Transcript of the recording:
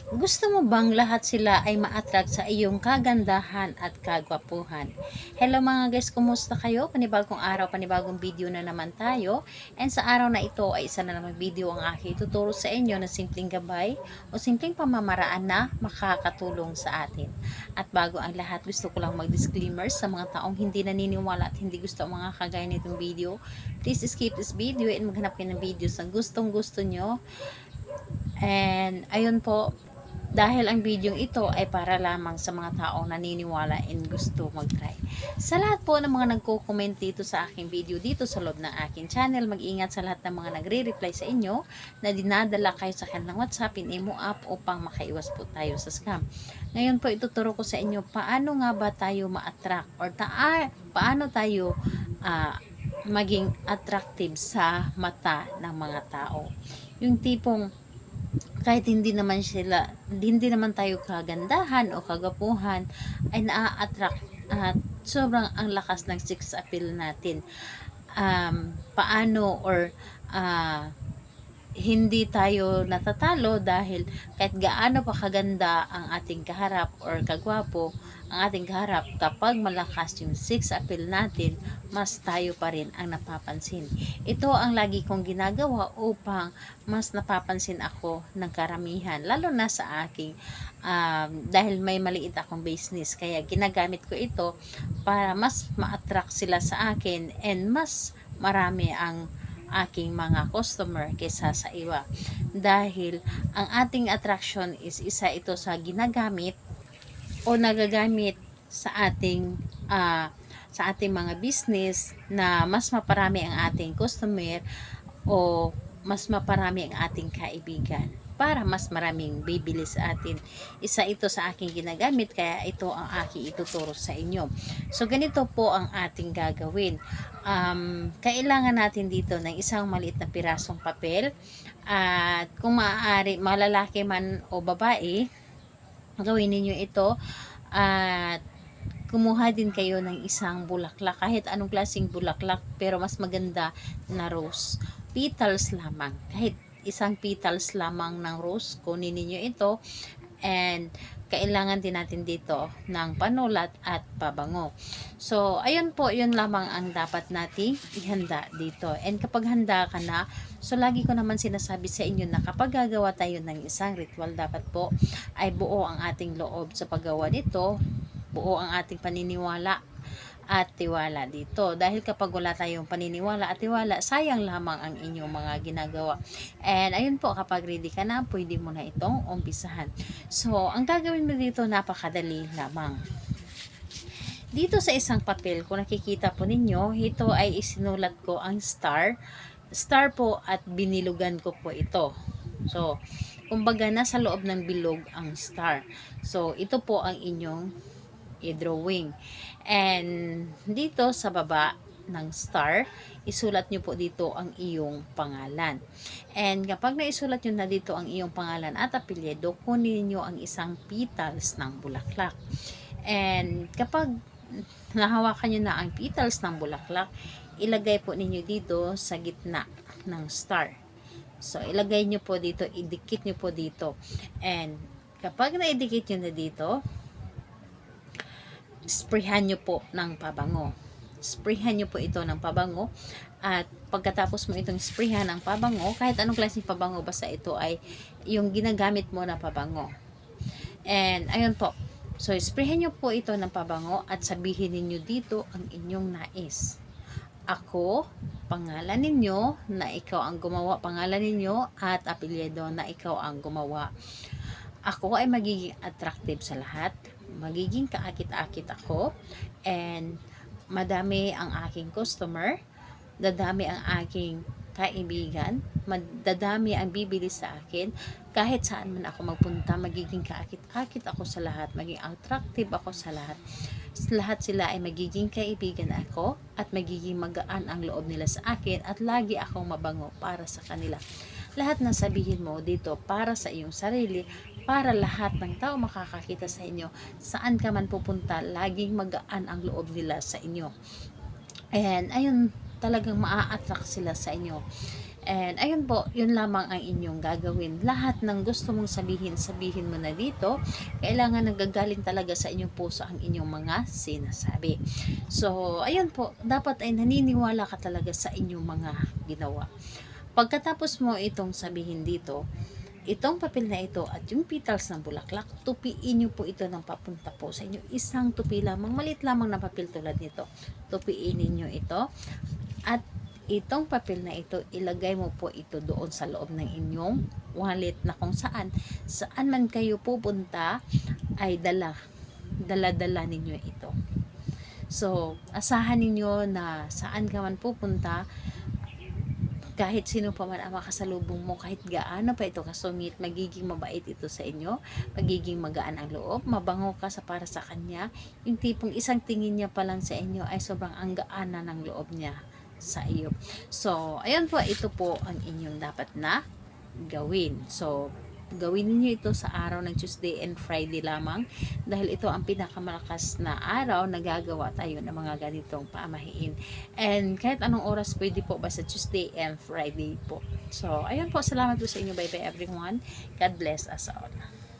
Gusto mo bang lahat sila ay ma-attract sa iyong kagandahan at kagwapuhan? Hello mga guys, kumusta kayo? Panibagong araw, panibagong video na naman tayo. And sa araw na ito ay isa na namang video ang aking tuturo sa inyo na simpleng gabay o simpleng pamamaraan na makakatulong sa atin. At bago ang lahat, gusto ko lang mag-disclaimer sa mga taong hindi naniniwala at hindi gusto ang mga kagaya nitong video. Please skip this video and maghanap kayo ng videos na gustong gusto nyo. And ayun po, dahil ang video ito ay para lamang sa mga taong naniniwala and gusto mag-try. Sa lahat po ng mga nagko-comment dito sa aking video dito sa loob ng aking channel, mag-ingat sa lahat ng mga nagre-reply sa inyo na dinadala kayo sa kanilang WhatsApp in Imo app upang makaiwas po tayo sa scam. Ngayon po ituturo ko sa inyo paano nga ba tayo ma-attract or paano tayo maging attractive sa mata ng mga tao. Yung tipong kahit hindi naman tayo kagandahan o kagapuhan, ay naa-attract at sobrang ang lakas ng sex appeal natin. Paano or hindi tayo natatalo dahil kahit gaano pa kaganda ang ating kaharap or kagwapo ang ating kaharap, kapag malakas yung sex appeal natin, mas tayo pa rin ang napapansin. Ito ang lagi kong ginagawa upang mas napapansin ako ng karamihan, lalo na sa aking dahil may maliit akong business, kaya ginagamit ko ito para mas ma-attract sila sa akin and mas marami ang aking mga customer kaysa sa iba, dahil ang ating attraction is isa ito sa ginagamit o nagagamit sa ating mga business na mas maparami ang ating customer o mas maparami ang ating kaibigan para mas maraming bibili sa atin. Isa ito sa aking ginagamit, kaya ito ang aking ituturo sa inyo. So ganito po ang ating gagawin. Kailangan natin dito ng isang maliit na pirasong papel, at kung maaari malalaki man o babae, gawin niyo ito. At kumuha din kayo ng isang bulaklak, kahit anong klaseng bulaklak, pero mas maganda na rose petals lamang. Kahit isang petals lamang ng rose, kunin niyo ito. And kailangan din natin dito ng panulat at pabango. So ayun po, yun lamang ang dapat nating ihanda dito. And kapag handa ka na, so lagi ko naman sinasabi sa inyo na kapag gagawa tayo ng isang ritual, dapat po ay buo ang ating loob sa paggawa nito, buo ang ating paniniwala at tiwala dito. Dahil kapag wala tayong paniniwala at tiwala, sayang lamang ang inyong mga ginagawa. And ayun po, kapag ready ka na, pwede mo na itong umpisahan. So, ang gagawin mo dito, napakadali lamang. Dito sa isang papel, kung nakikita po ninyo, ito ay isinulat ko ang star. Star po, at binilugan ko po ito. So, kumbaga nasa loob ng bilog ang star. So, ito po ang inyong i-drawing. And dito sa baba ng star, isulat nyo po dito ang iyong pangalan. And kapag naisulat nyo na dito ang iyong pangalan at apelyido, kunin nyo ang isang petals ng bulaklak. And kapag nahawakan nyo na ang petals ng bulaklak, ilagay po ninyo dito sa gitna ng star. So, ilagay nyo po dito, idikit nyo po dito. And kapag naidikit nyo na dito, sprayhan nyo po ng pabango. Sprayhan nyo po ito ng pabango. At pagkatapos mo itong sprayhan ng pabango, kahit anong klaseng pabango, basta ito ay yung ginagamit mo na pabango. And ayun po. So, sprayhan nyo po ito ng pabango at sabihin ninyo dito ang inyong nais. Ako, pangalan ninyo na ikaw ang gumawa, pangalan ninyo at apelyido na ikaw ang gumawa. Ako ay magiging attractive sa lahat, magiging kaakit-akit ako, and madami ang aking customer, dadami ang aking kaibigan, madadami ang bibili sa akin, kahit saan man ako magpunta, magiging kaakit-akit ako sa lahat, magiging attractive ako sa lahat. Lahat sila ay magiging kaibigan ako at magiging magaan ang loob nila sa akin at lagi akong mabango para sa kanila. Lahat ng sabihin mo dito para sa iyong sarili, para lahat ng tao makakakita sa inyo. Saan ka man pupunta, laging magaan ang loob nila sa inyo. And ayun, talagang maa-attract sila sa inyo. And ayun po, yun lamang ang inyong gagawin. Lahat ng gusto mong sabihin, sabihin mo na dito. Kailangan nagagaling talaga sa inyong puso ang inyong mga sinasabi. So, ayun po, dapat ay naniniwala ka talaga sa inyong mga ginawa. Pagkatapos mo itong sabihin dito, itong papel na ito at yung petals ng bulaklak, tupiin nyo po ito ng papunta po sa inyo. Isang tupi lamang, malit lamang na papel tulad nito. Tupiin ninyo ito at itong papel na ito, ilagay mo po ito doon sa loob ng inyong wallet na kung saan man kayo pupunta ay dala ninyo ito. So, asahan ninyo na saan ka man pupunta, kahit sino pa man ang makasalubong mo, kahit gaano pa ito kasungit, magiging mabait ito sa inyo, magiging magaan ang loob, mabango ka sa para sa kanya, yung tipong isang tingin niya pa lang sa inyo ay sobrang ang gaan na ng loob niya sa iyo. So, ayun po, ito po ang inyong dapat na gawin. So, gawin niyo ito sa araw ng Tuesday and Friday lamang dahil ito ang pinakamalakas na araw na gagawa tayo ng mga ganitong pamahiin. And kahit anong oras pwede po basta Tuesday and Friday po. So, ayun po, salamat po sa inyo. Bye bye everyone. God bless us all.